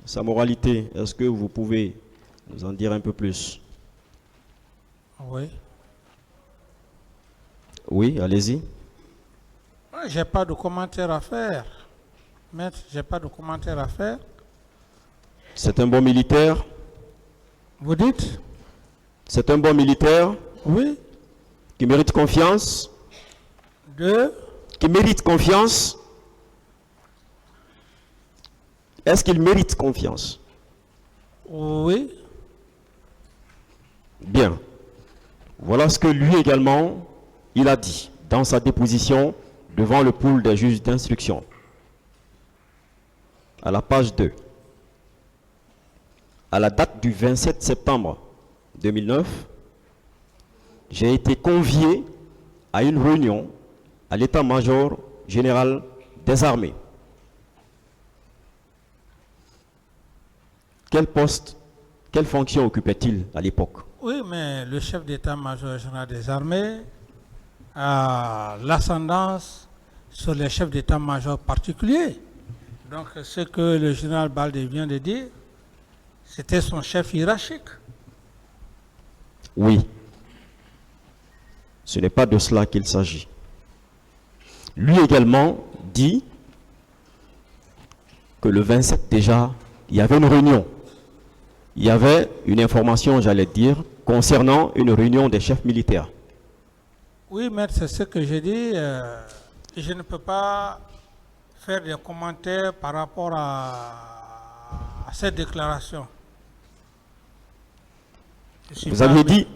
Sa moralité, est-ce que vous pouvez nous en dire un peu plus? Oui. Oui, allez-y. Je n'ai pas de commentaire à faire. Maître, je n'ai pas de commentaire à faire. C'est un bon militaire. Vous dites? C'est un bon militaire Oui. qui mérite confiance. Qui mérite confiance. Est-ce qu'il mérite confiance? Oui. Bien. Voilà ce que lui également, il a dit dans sa déposition devant le pool des juges d'instruction. À la page 2. À la date du 27 septembre 2009, j'ai été convié à une réunion à l'état-major général des armées. Quel poste, quelle fonction occupait-il à l'époque? Oui, mais le chef d'état-major général des armées a l'ascendance sur les chefs d'état-major particuliers. Donc, ce que le général Baldé vient de dire, c'était son chef hiérarchique. Oui. Ce n'est pas de cela qu'il s'agit. Lui également dit que le 27 déjà, il y avait une réunion. Il y avait une information, j'allais dire, concernant une réunion des chefs militaires. Oui, maître, c'est ce que j'ai dit. Je ne peux pas faire des commentaires par rapport à cette déclaration. Vous aviez dit,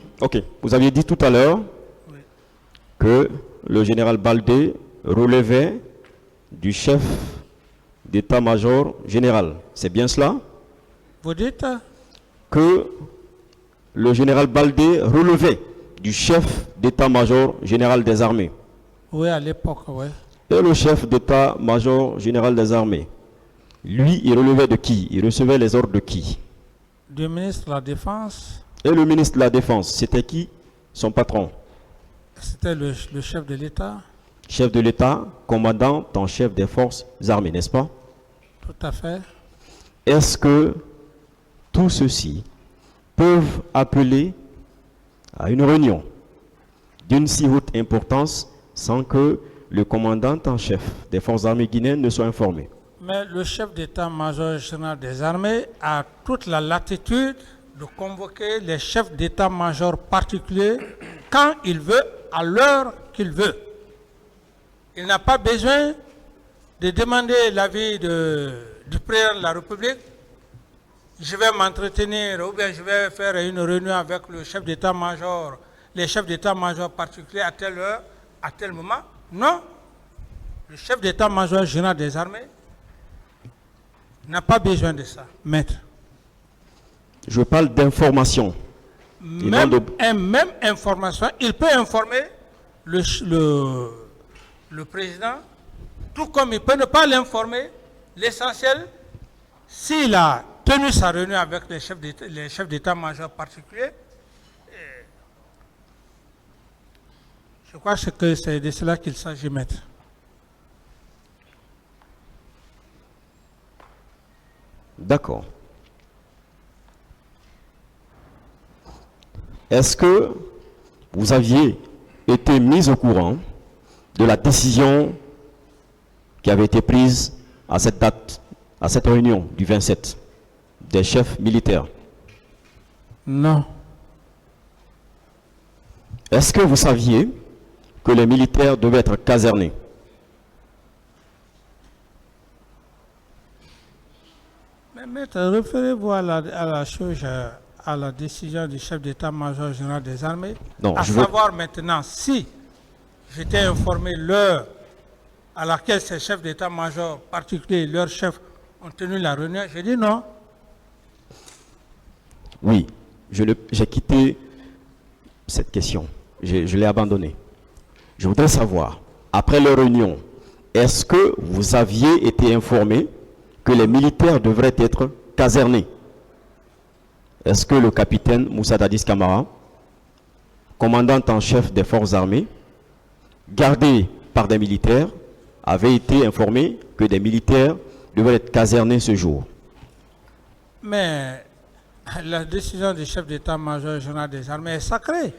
vous aviez dit tout à l'heure que le général Baldé relevait du chef d'état-major général. C'est bien cela? Vous dites? Que le général Baldé relevait du chef d'état-major général des armées. Oui, à l'époque, oui. Et le chef d'état-major général des armées, lui, il relevait de qui? Il recevait les ordres de qui? Du ministre de la Défense. Et le ministre de la Défense, c'était qui? Son patron? C'était le chef de l'État. Chef de l'État, commandant en chef des forces armées, n'est-ce pas? Tout à fait. Est-ce que tout ceci peuvent appeler à une réunion d'une si haute importance sans que le commandant en chef des forces armées guinéennes ne soit informé? Mais le chef d'état-major général des armées a toute la latitude de convoquer les chefs d'état-major particuliers quand il veut, à l'heure qu'il veut. Il n'a pas besoin de demander l'avis du président de la République. Je vais m'entretenir ou bien je vais faire une réunion avec le chef d'état-major, les chefs d'état-major particuliers à telle heure, à tel moment. Non. Le chef d'état-major général des armées n'a pas besoin de ça, maître. Je parle d'information. Même information, il peut informer le président, tout comme il peut ne pas l'informer. L'essentiel, s'il a tenu sa réunion avec les chefs d'état-major particuliers, je crois que c'est de cela qu'il s'agit, maître. D'accord. Est-ce que vous aviez été mis au courant de la décision qui avait été prise à cette date, à cette réunion du 27 des chefs militaires? Non. Est-ce que vous saviez que les militaires devaient être casernés? Mais maître, référez-vous à la chose, à la décision du chef d'état-major général des armées, non, à savoir maintenant si j'étais informé l'heure à laquelle ces chefs d'état-major particuliers, leurs chefs, ont tenu la réunion. J'ai dit non. Oui, j'ai quitté cette question. Je l'ai abandonnée. Je voudrais savoir, après leur réunion, est-ce que vous aviez été informé que les militaires devraient être casernés? Est-ce que le capitaine Moussa Dadis Camara, commandant en chef des forces armées, gardé par des militaires, avait été informé que des militaires devaient être casernés ce jour? Mais la décision du chef d'état-major général des armées est sacrée.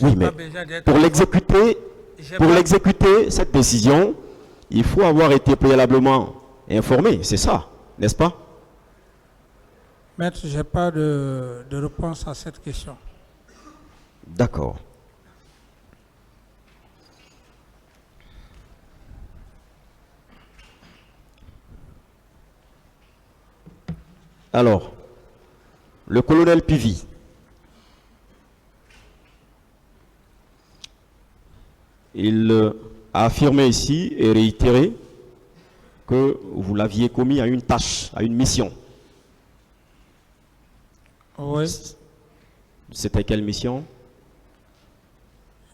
Oui, J'ai mais pas besoin d'être- pour l'exécuter, J'ai pour pas- l'exécuter, cette décision, il faut avoir été préalablement informé, c'est ça, n'est-ce pas? Maître, je n'ai pas de réponse à cette question. D'accord. Alors, le colonel Pivi, il a affirmé ici et réitéré que vous l'aviez commis à une tâche, à une mission. Oui. C'était quelle mission?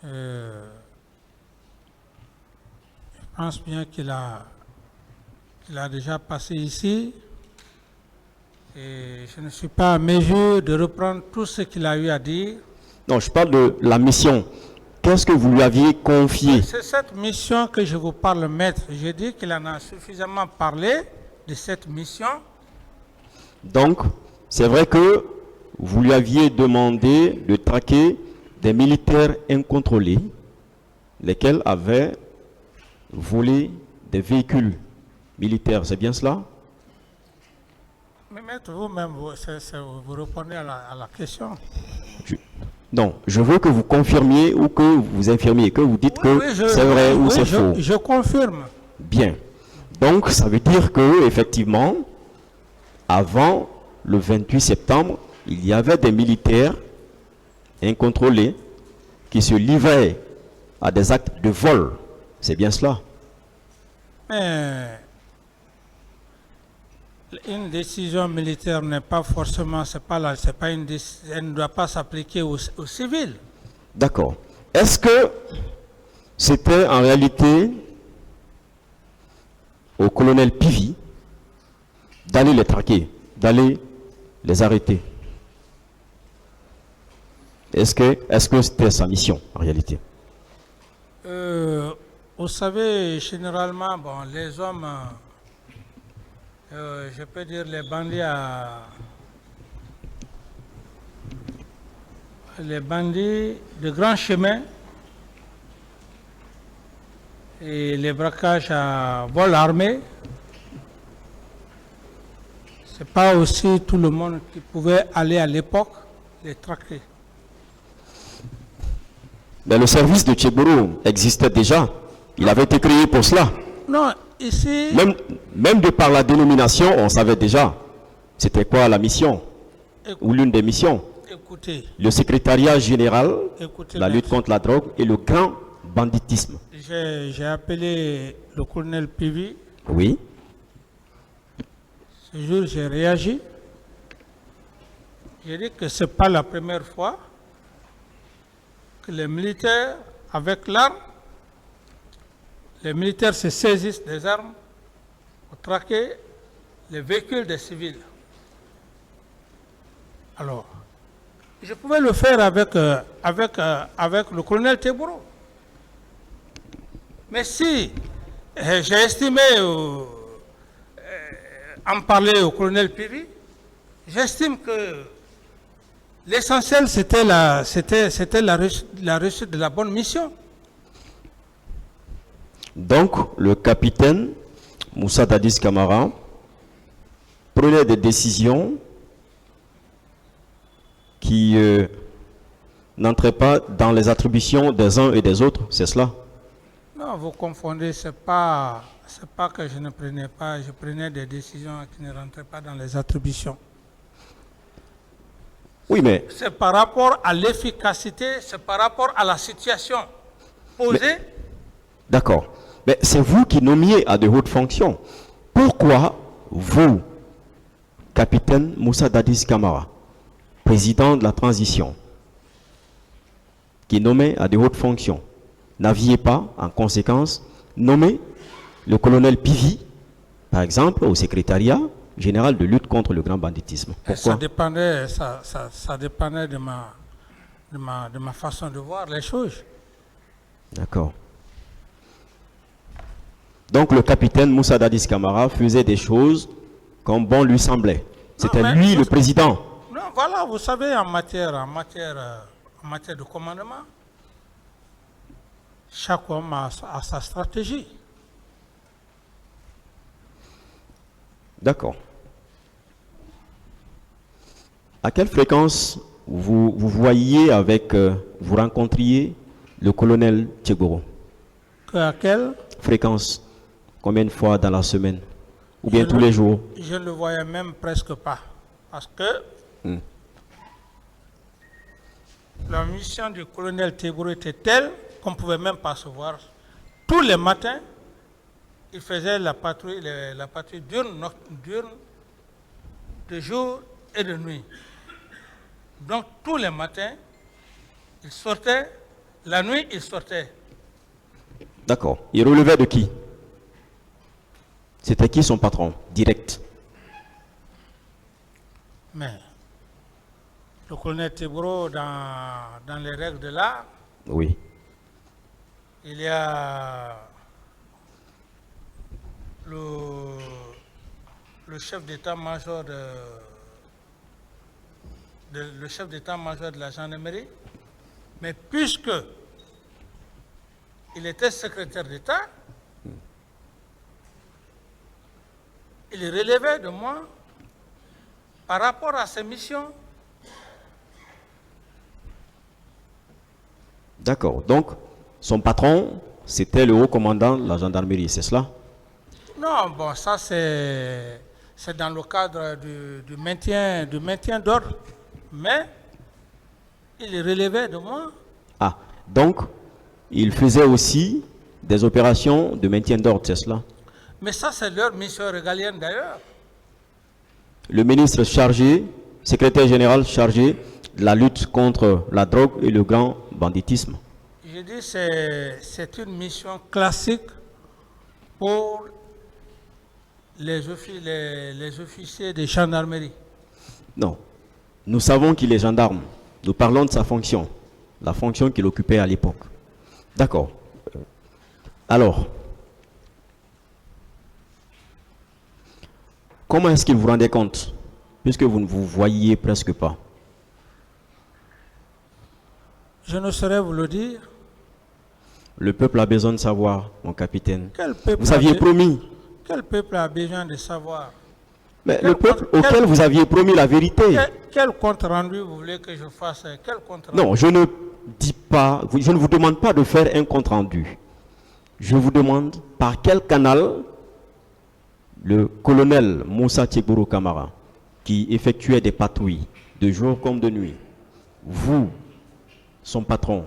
Je pense bien qu'il a déjà passé ici. Et je ne suis pas à mesure de reprendre tout ce qu'il a eu à dire. Non, je parle de la mission. Qu'est-ce que vous lui aviez confié? C'est cette mission que je vous parle, maître. J'ai dit qu'il en a suffisamment parlé de cette mission. Donc, c'est vrai que vous lui aviez demandé de traquer des militaires incontrôlés, lesquels avaient volé des véhicules militaires. C'est bien cela? Mais maître, vous-même, vous répondez à la question. Non, je veux que vous confirmiez ou que vous infirmiez, que vous dites que c'est vrai ou c'est faux. Je confirme. Bien. Donc, ça veut dire que, effectivement, avant le 28 septembre, il y avait des militaires incontrôlés qui se livraient à des actes de vol. C'est bien cela? Mais une décision militaire n'est pas forcément, elle ne doit pas s'appliquer aux civils. D'accord. Est-ce que c'était en réalité au colonel Pivi d'aller les traquer, d'aller les arrêter? Est-ce que c'était sa mission en réalité? Vous savez, généralement, bon, les hommes, je peux dire les bandits de grand chemin et les braquages à vol armé, c'est pas aussi tout le monde qui pouvait aller à l'époque les traquer. Mais le service de Tchéboro existait déjà. Il avait été créé pour cela. Non, ici... Même de par la dénomination, on savait déjà c'était quoi la mission ou l'une des missions. Écoutez, Le secrétariat général, écoutez, la lutte maître. contre la drogue et le grand banditisme. J'ai appelé le colonel Pivi. Oui. Ce jour, j'ai réagi. J'ai dit que ce n'est pas la première fois que les militaires, avec l'arme, les militaires se saisissent des armes pour traquer les véhicules des civils. Alors, je pouvais le faire avec le colonel Teboro. Mais si j'ai estimé en parler au colonel Pivi, j'estime que l'essentiel c'était la réussite de la bonne mission. Donc, le capitaine Moussa Dadis Camara prenait des décisions qui n'entraient pas dans les attributions des uns et des autres, c'est cela? Non, vous confondez, c'est pas que je ne prenais pas, je prenais des décisions qui ne rentraient pas dans les attributions. Oui, mais... C'est par rapport à l'efficacité, c'est par rapport à la situation posée. D'accord. Mais c'est vous qui nommiez à de hautes fonctions. Pourquoi vous, capitaine Moussa Dadis Camara, président de la transition, qui nommait à de hautes fonctions, n'aviez pas, en conséquence, nommé le colonel Pivi, par exemple, au secrétariat général de lutte contre le grand banditisme? Pourquoi? Ça dépendait de ma façon de voir les choses. D'accord. Donc le capitaine Moussa Dadis Camara faisait des choses comme bon lui semblait. C'était lui le président. Non, voilà, vous savez, en matière de commandement, chaque homme a sa stratégie. D'accord. À quelle fréquence vous voyiez avec, vous rencontriez le colonel Tchegoro? À quelle Fréquence? Combien de fois dans la semaine? Ou bien tous les jours? Je ne le voyais même presque pas. Parce que la mission du colonel Tchegoro était telle qu'on ne pouvait même pas se voir. Tous les matins, il faisait la patrouille diurne, de jour et de nuit. Donc tous les matins, il sortait, la nuit, il sortait. D'accord. Il relevait de qui? C'était qui son patron? Direct. Mais le colonel Tchegoro, dans les règles de l'art, Oui. il y a le chef d'état-major le chef d'état-major de la gendarmerie, mais puisque il était secrétaire d'État, il relevait de moi par rapport à ses missions. D'accord. Donc, son patron, c'était le haut commandant de la gendarmerie, c'est cela? Non, bon, ça c'est dans le cadre du maintien d'ordre, mais il relevait de moi. Ah, donc, il faisait aussi des opérations de maintien d'ordre, c'est cela? Mais ça, c'est leur mission régalienne d'ailleurs. Le ministre chargé, secrétaire général chargé de la lutte contre la drogue et le grand banditisme. Je dis c'est une mission classique pour les officiers de gendarmerie. Non. Nous savons qu'il est gendarme. Nous parlons de sa fonction, la fonction qu'il occupait à l'époque. D'accord. Alors, comment est-ce qu'il vous rendait compte, puisque vous ne vous voyiez presque pas? Je ne saurais vous le dire. Le peuple a besoin de savoir, mon capitaine. Quel peuple Vous aviez promis. Quel peuple a besoin de savoir? Mais le peuple auquel vous aviez promis la vérité. Quel compte rendu vous voulez que je fasse? Quel compte rendu? Non, je ne dis pas, je ne vous demande pas de faire un compte rendu. Je vous demande par quel canal le colonel Moussa Tchegoro Kamara, qui effectuait des patrouilles de jour comme de nuit, vous, son patron,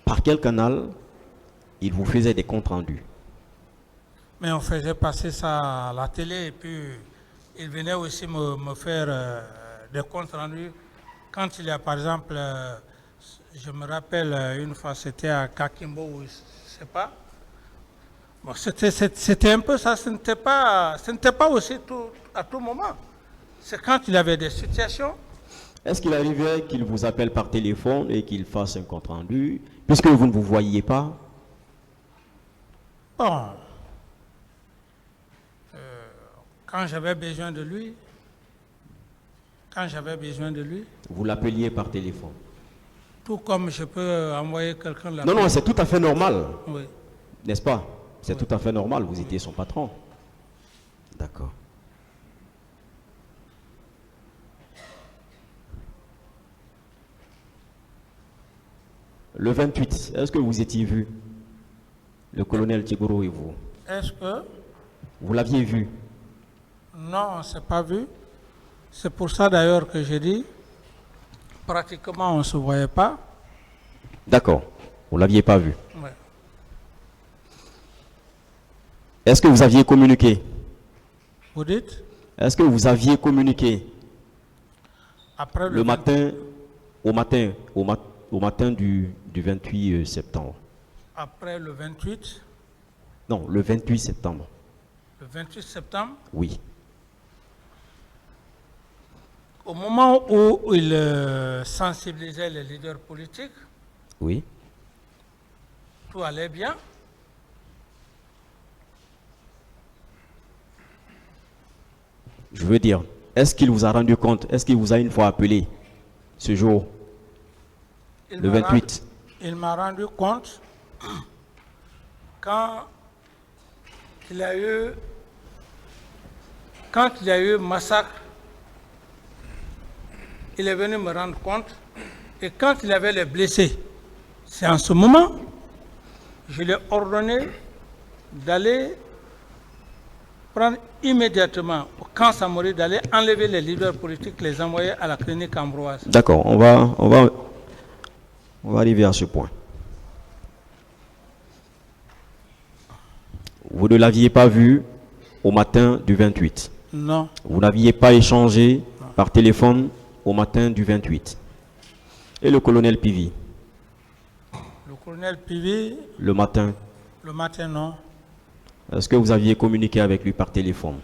par quel canal il vous faisait des comptes rendus? Mais on faisait passer ça à la télé et puis il venait aussi me faire des comptes rendus. Quand il y a par exemple, je me rappelle une fois c'était à Kakimbo, ou je ne sais pas. Bon, c'était un peu ça, ce n'était pas aussi à tout moment. C'est quand il y avait des situations. Est-ce qu'il arrivait qu'il vous appelle par téléphone et qu'il fasse un compte rendu, puisque vous ne vous voyiez pas? Bon. Quand j'avais besoin de lui, Vous l'appeliez par téléphone? tout comme je peux envoyer quelqu'un là. Non, c'est tout à fait normal. Oui. N'est-ce pas? C'est tout à fait normal, vous étiez son patron. D'accord. Le 28, est-ce que vous étiez vu? Le colonel Tchegoro et vous? Est-ce que? Vous l'aviez vu? Non, on ne s'est pas vu. C'est pour ça d'ailleurs que j'ai dit, pratiquement on ne se voyait pas. D'accord, vous ne l'aviez pas vu. Ouais. Est-ce que vous aviez communiqué? Vous dites? Est-ce que vous aviez communiqué Après le matin, au matin du 28 septembre? Après le 28? Non, le 28 septembre. Le 28 septembre? Oui. Au moment où il sensibilisait les leaders politiques, Oui. tout allait bien. Je veux dire, est-ce qu'il vous a rendu compte? Est-ce qu'il vous a une fois appelé ce jour, le 28? il m'a rendu compte quand il y a eu massacre, il est venu me rendre compte, et quand il y avait les blessés, c'est en ce moment, je lui ai ordonné d'aller prendre immédiatement au camp Samori, d'aller enlever les leaders politiques, les envoyer à la clinique Ambroise. D'accord, on va arriver à ce point. Vous ne l'aviez pas vu au matin du 28. Non. Vous n'aviez pas échangé par téléphone au matin du 28. Et le colonel Pivi? Le colonel Pivi, Le matin, le matin, non. est-ce que vous aviez communiqué avec lui par téléphone?